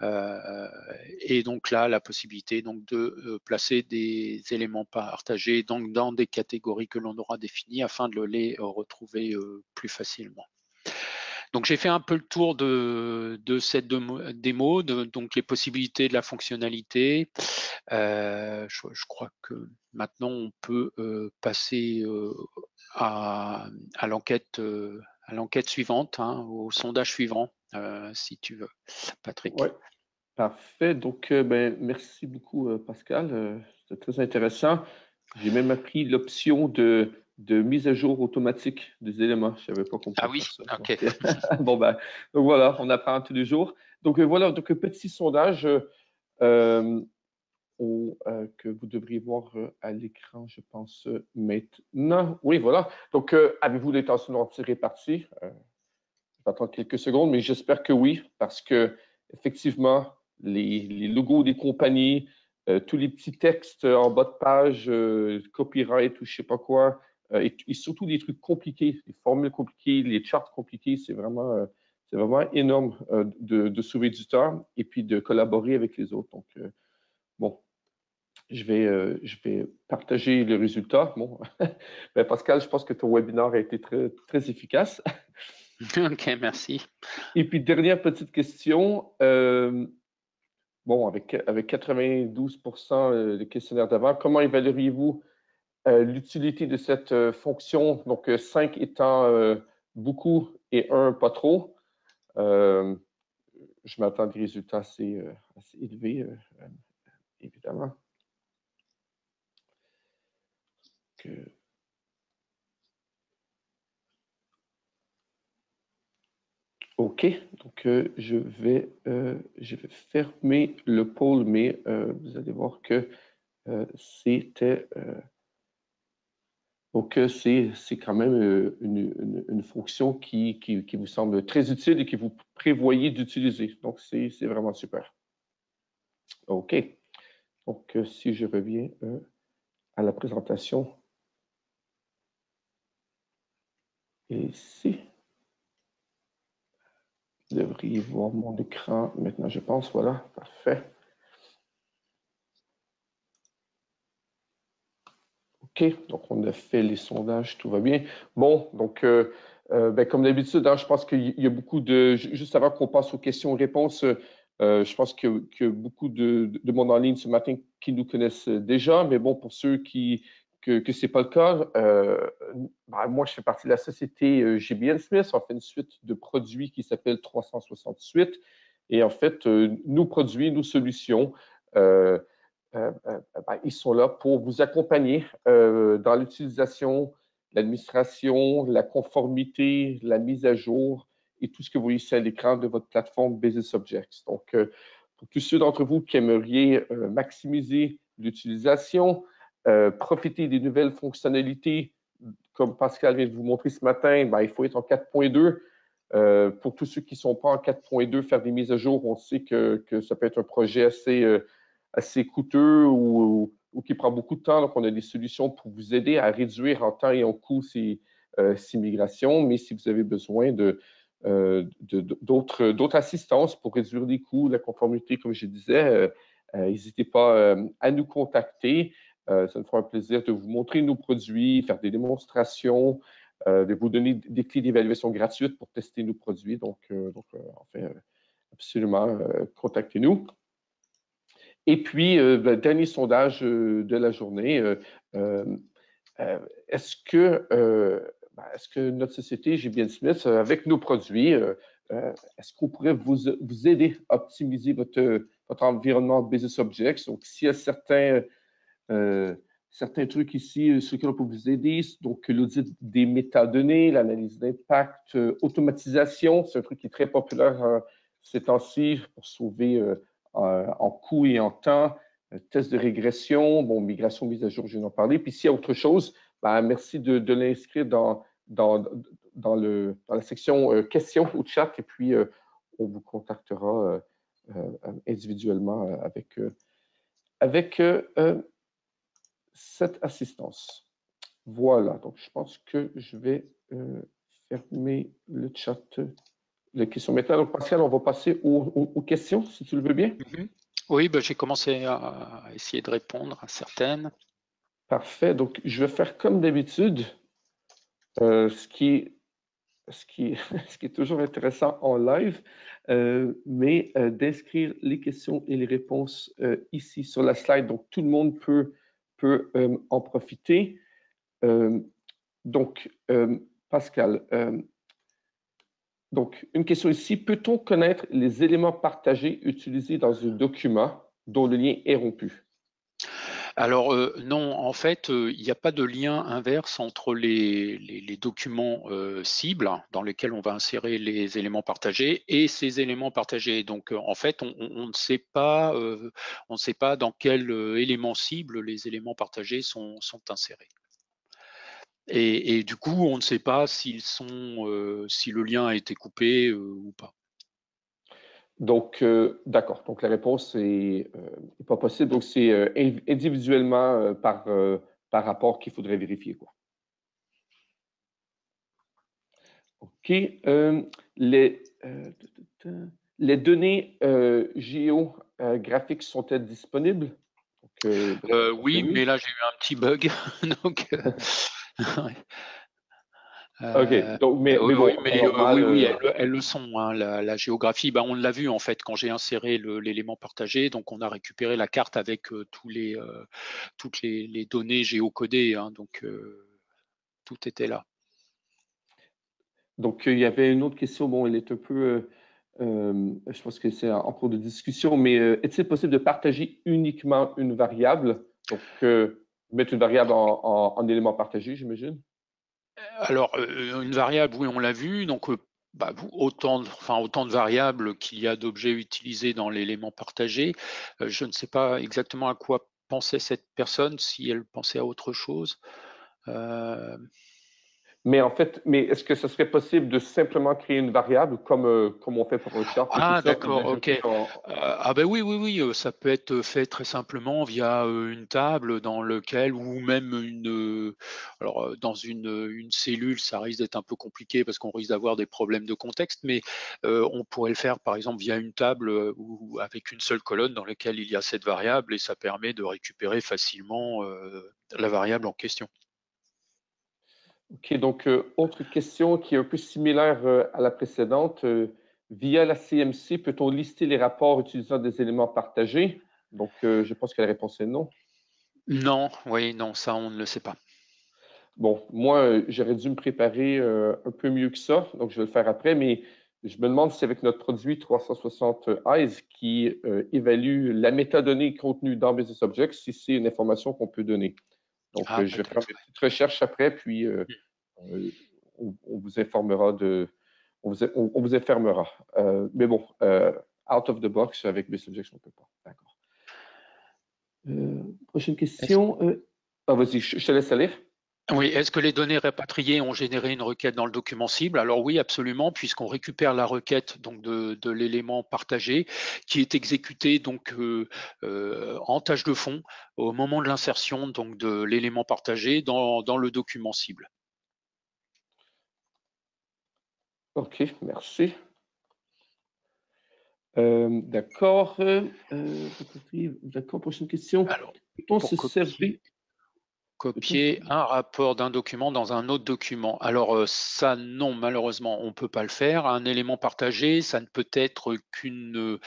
Et donc là, la possibilité donc de placer des éléments partagés donc dans des catégories que l'on aura définies afin de les retrouver plus facilement. Donc j'ai fait un peu le tour de cette démo, donc les possibilités de la fonctionnalité. Je crois que maintenant on peut passer à l'enquête suivante, hein, au sondage suivant, si tu veux, Patrick. Oui, parfait. Donc, ben, merci beaucoup, Pascal. C'était très intéressant. J'ai même appris l'option de mise à jour automatique des éléments. Je ne savais pas qu'on Ah pouvait oui, faire ça. ok. Bon, ben, donc voilà, on apprend tous les jours. Donc voilà, donc un petit sondage que vous devriez voir à l'écran, je pense, maintenant. Oui, voilà. Donc, avez-vous l'intention d'en tirer parti? Je vais attendre quelques secondes, mais j'espère que oui, parce que effectivement, les logos des compagnies, tous les petits textes en bas de page, copyright ou je ne sais pas quoi, et surtout les trucs compliqués, les formules compliquées, les charts compliqués, c'est vraiment énorme de sauver du temps et puis de collaborer avec les autres. Donc, bon, je vais partager les résultats. Bon, ben Pascal, je pense que ton webinaire a été très, très efficace. Ok, merci. Et puis, dernière petite question. Bon, avec 92% des questionnaires d'avant, comment évalueriez-vous l'utilité de cette fonction? Donc, 5 étant beaucoup et 1 pas trop. Je m'attends à des résultats assez élevés, évidemment. OK, donc je vais fermer le poll, mais vous allez voir que c'était... donc, c'est quand même une fonction qui vous semble très utile et que vous prévoyez d'utiliser. Donc, c'est vraiment super. OK. Donc, si je reviens à la présentation, ici, vous devriez voir mon écran maintenant, je pense. Voilà, parfait. OK, donc on a fait les sondages, tout va bien. Bon, donc, ben, comme d'habitude, hein, je pense qu'il y a beaucoup de... Juste avant qu'on passe aux questions-réponses, je pense qu'il y a beaucoup de monde en ligne ce matin qui nous connaissent déjà, mais bon, pour ceux que ce n'est pas le cas, ben, moi, je fais partie de la société GBN Smith. On fait une suite de produits qui s'appelle 368. Et en fait, nos produits, nos solutions, ben, ils sont là pour vous accompagner dans l'utilisation, l'administration, la conformité, la mise à jour et tout ce que vous voyez ici à l'écran de votre plateforme Business Objects. Donc, pour tous ceux d'entre vous qui aimeriez maximiser l'utilisation, profiter des nouvelles fonctionnalités, comme Pascal vient de vous montrer ce matin, ben, il faut être en 4.2. Pour tous ceux qui ne sont pas en 4.2, faire des mises à jour, on sait que ça peut être un projet assez coûteux ou qui prend beaucoup de temps. Donc, on a des solutions pour vous aider à réduire en temps et en coût ces migrations. Mais si vous avez besoin d'autres assistances pour réduire les coûts, la conformité, comme je disais, n'hésitez pas à nous contacter. Ça nous fera un plaisir de vous montrer nos produits, faire des démonstrations, de vous donner des clés d'évaluation gratuites pour tester nos produits. Donc enfin, absolument, contactez-nous. Et puis, le dernier sondage de la journée, est-ce que notre société GBN Smith, avec nos produits, est-ce qu'on pourrait vous aider à optimiser votre environnement Business Objects? Donc, s'il y a certains trucs ici sur lesquels on peut vous aider, donc l'audit des métadonnées, l'analyse d'impact, automatisation, c'est un truc qui est très populaire ces temps-ci pour sauver en coût et en temps, test de régression, bon, migration, mise à jour, je viens d'en parler. Puis s'il y a autre chose, ben, merci de l'inscrire dans la section questions ou chat et puis on vous contactera individuellement avec cette assistance. Voilà, donc je pense que je vais fermer le chat, les questions maintenant. Donc Pascal, on va passer aux questions, si tu le veux bien. Oui, ben, j'ai commencé à essayer de répondre à certaines. Parfait, donc je vais faire comme d'habitude, ce qui est toujours intéressant en live, mais d'inscrire les questions et les réponses ici sur la slide, donc tout le monde peut en profiter. Donc, Pascal, donc une question ici, peut-on connaître les éléments partagés utilisés dans un document dont le lien est rompu? Alors non, en fait, il n'y a pas de lien inverse entre les documents cibles dans lesquels on va insérer les éléments partagés et ces éléments partagés. Donc en fait, on ne sait pas, dans quel élément cible les éléments partagés sont insérés. Et du coup, on ne sait pas s'ils sont, si le lien a été coupé ou pas. Donc, d'accord. Donc, la réponse est pas possible. Donc, c'est individuellement par rapport qu'il faudrait vérifier, quoi. OK. Les, les données géographiques sont-elles disponibles? Donc, Oui, oui. mais là, j'ai eu un petit bug. Donc, ouais. OK. Donc, mais Oui, oui, bon, en mais normal, oui, oui, elles le sont, hein, la géographie. On l'a vu en fait quand j'ai inséré l'élément partagé, donc on a récupéré la carte avec toutes les données géocodées, hein, donc tout était là. donc, il y avait une autre question. Bon, elle est un peu, je pense que c'est en cours de discussion, mais est-il possible de partager uniquement une variable? Donc, mettre une variable en élément partagé, j'imagine? Alors, une variable, oui, on l'a vu, donc autant de variables qu'il y a d'objets utilisés dans l'élément partagé. Je ne sais pas exactement à quoi pensait cette personne, si elle pensait à autre chose. Mais en fait, est-ce que ce serait possible de simplement créer une variable comme on fait pour un chart et tout Ah ça et d'accord, OK. l'ajouter en... Ah ben oui, oui, oui, ça peut être fait très simplement via, une table dans lequel ou même dans une cellule, ça risque d'être un peu compliqué parce qu'on risque d'avoir des problèmes de contexte, mais, on pourrait le faire par exemple via une table, ou avec une seule colonne dans laquelle il y a cette variable et ça permet de récupérer facilement, la variable en question. OK, donc autre question qui est un peu similaire à la précédente. Via la CMC, peut-on lister les rapports utilisant des éléments partagés? Donc, je pense que la réponse est non. Non, oui, non, ça on ne le sait pas. Bon, moi, j'aurais dû me préparer un peu mieux que ça, donc je vais le faire après, mais je me demande si avec notre produit 360 Eyes qui évalue la métadonnée contenue dans Business Objects, si c'est une information qu'on peut donner. Donc, Ah je vais faire peut-être, mes petites recherches après, puis ouais. euh, on vous informera on vous informera. Mais bon, out of the box avec Business Objects, on ne peut pas. D'accord. Prochaine Est-ce question. Vas-y, je te laisse aller. Oui, est-ce que les données répatriées ont généré une requête dans le document cible? Alors oui, absolument, puisqu'on récupère la requête donc de l'élément partagé qui est exécuté donc en tâche de fond au moment de l'insertion donc de l'élément partagé dans le document cible. OK, merci. D'accord. D'accord, prochaine question. Alors, Peut-on pour se servir? Peut-on se- copier un rapport d'un document dans un autre document. Alors ça, non, malheureusement, on ne peut pas le faire. Un élément partagé, ça ne peut être qu'une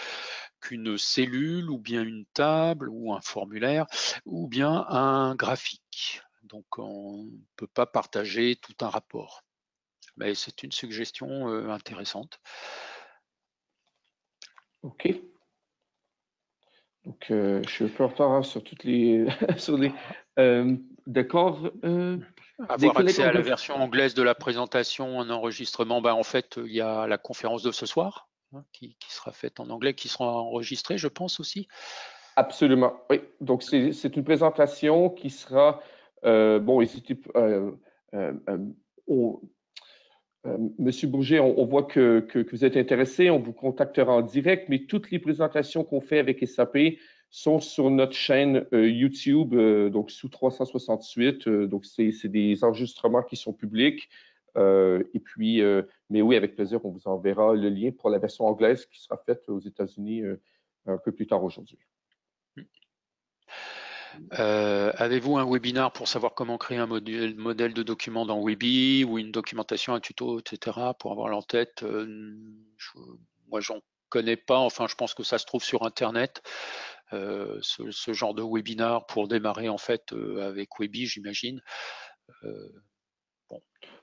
cellule ou bien une table ou un formulaire ou bien un graphique. Donc on ne peut pas partager tout un rapport. Mais c'est une suggestion intéressante. OK. Donc, je suis un peu en retard hein, sur toutes les. sur les d'accord. Des Avoir collègues accès à la anglophones. version anglaise de la présentation, un enregistrement, en fait, il y a la conférence de ce soir hein, qui sera faite en anglais, qui sera enregistrée, je pense aussi. Absolument. Oui. Donc, c'est une présentation qui sera. Bon, et euh, euh, on- Monsieur Bourget, on voit que vous êtes intéressé, on vous contactera en direct, mais toutes les présentations qu'on fait avec SAP sont sur notre chaîne YouTube, donc sous 368. Donc, c'est des enregistrements qui sont publics. Et puis, mais oui, avec plaisir, on vous enverra le lien pour la version anglaise qui sera faite aux États-Unis un peu plus tard aujourd'hui. Avez-vous un webinar pour savoir comment créer un modèle de document dans Weebly ou une documentation, un tuto, etc. pour avoir l'en-tête moi, j'en connais pas. Enfin, je pense que ça se trouve sur Internet. Ce genre de webinar pour démarrer en fait avec Weebly, j'imagine.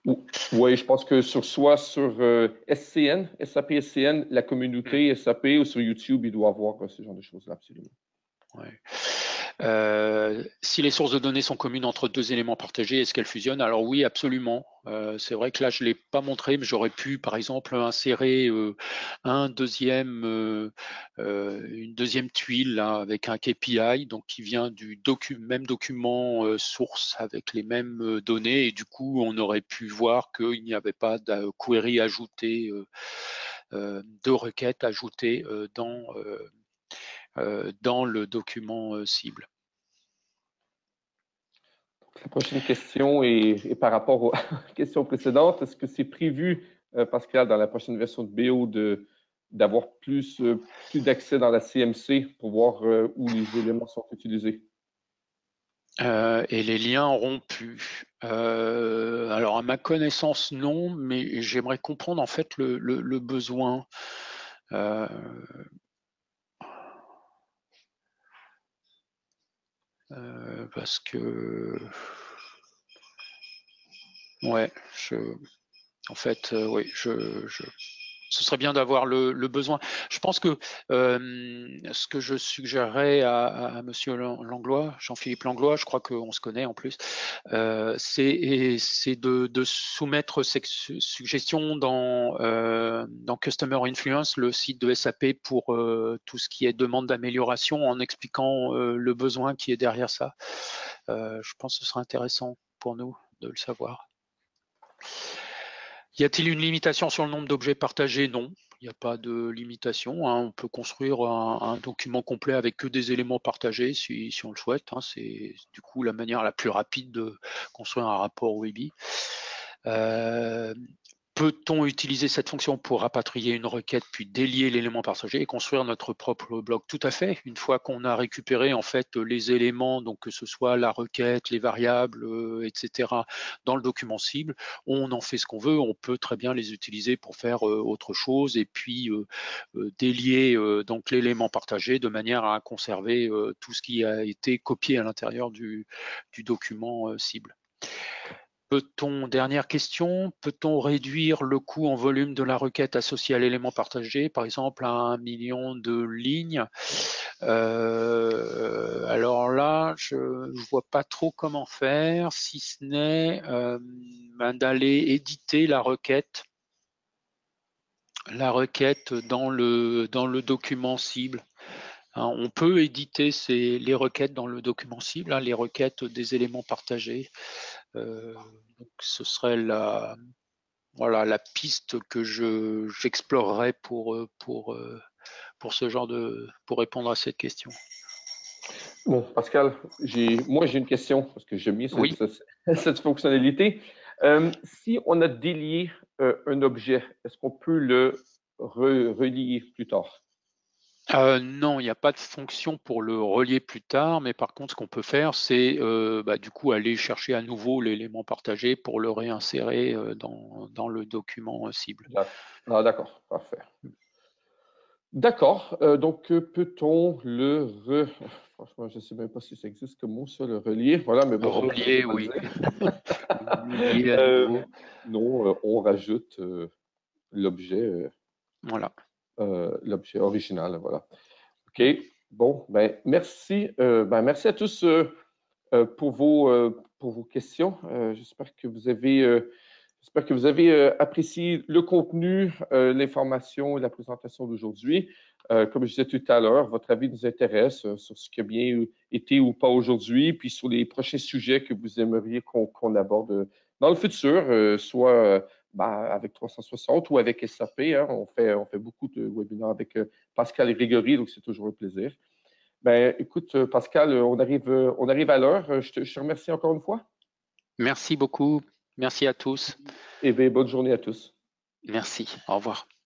Bon. Oui, je pense que soit sur SCN, SAP SCN, la communauté SAP, ou sur YouTube, il doit avoir ce genre de choses-là, absolument. Ouais. Si les sources de données sont communes entre deux éléments partagés, est-ce qu'elles fusionnent? Alors oui, absolument. C'est vrai que là, je ne l'ai pas montré, mais j'aurais pu, par exemple, insérer une deuxième tuile là, avec un KPI, donc qui vient du même document source avec les mêmes données, et du coup, on aurait pu voir qu'il n'y avait pas de query ajoutée, de requête ajoutée dans le document cible. La prochaine question est par rapport aux questions précédentes. Est-ce que c'est prévu, Pascal, dans la prochaine version de BO d'avoir plus d'accès dans la CMC pour voir où les éléments sont utilisés? Et les liens rompus. Alors à ma connaissance non, mais j'aimerais comprendre en fait le besoin. Parce que ouais, en fait, oui, ce serait bien d'avoir le besoin. Je pense que ce que je suggérerais à Monsieur Langlois, Jean-Philippe Langlois, je crois qu'on se connaît en plus, c'est de soumettre ces suggestions dans Customer Influence, le site de SAP, pour tout ce qui est demande d'amélioration, en expliquant le besoin qui est derrière ça. Je pense que ce serait intéressant pour nous de le savoir. Y a-t-il une limitation sur le nombre d'objets partagés? Non, il n'y a pas de limitation. On peut construire un document complet avec que des éléments partagés si on le souhaite. C'est du coup la manière la plus rapide de construire un rapport Webi. Peut-on utiliser cette fonction pour rapatrier une requête puis délier l'élément partagé et construire notre propre bloc? Tout à fait. Une fois qu'on a récupéré en fait les éléments, donc que ce soit la requête, les variables, etc., dans le document cible, on en fait ce qu'on veut. On peut très bien les utiliser pour faire autre chose et puis délier donc l'élément partagé de manière à conserver tout ce qui a été copié à l'intérieur du document cible. Dernière question, peut-on réduire le coût en volume de la requête associée à l'élément partagé, par exemple à 1 million de lignes? Alors là, je ne vois pas trop comment faire, si ce n'est d'aller éditer la requête dans le document cible. On peut éditer les requêtes dans le document cible, les requêtes des éléments partagés. Donc ce serait la piste que j'explorerais pour ce genre pour répondre à cette question. Bon, Pascal, moi j'ai une question parce que j'aime bien Oui. cette fonctionnalité. Si on a délié un objet, est-ce qu'on peut le relier plus tard? Non, il n'y a pas de fonction pour le relier plus tard, mais par contre, ce qu'on peut faire, c'est du coup aller chercher à nouveau l'élément partagé pour le réinsérer dans le document cible. Ah, d'accord, parfait. D'accord, donc peut-on Franchement, je ne sais même pas si ça existe comme mot, ça, le relier. Voilà, mais bon, Relier, on va oui. le Lier à nouveau. non, on rajoute l'objet l'objet original, voilà. OK, bon, merci à tous pour vos questions. J'espère que vous avez apprécié le contenu, l'information et la présentation d'aujourd'hui. Comme je disais tout à l'heure, votre avis nous intéresse sur ce qui a bien été ou pas aujourd'hui, puis sur les prochains sujets que vous aimeriez qu'on aborde dans le futur, soit avec 360 ou avec SAP. On fait beaucoup de webinaires avec Pascal et Grégory, donc c'est toujours un plaisir. Écoute, Pascal, on arrive à l'heure. Je te remercie encore une fois. Merci beaucoup. Merci à tous. Et bien, bonne journée à tous. Merci. Au revoir.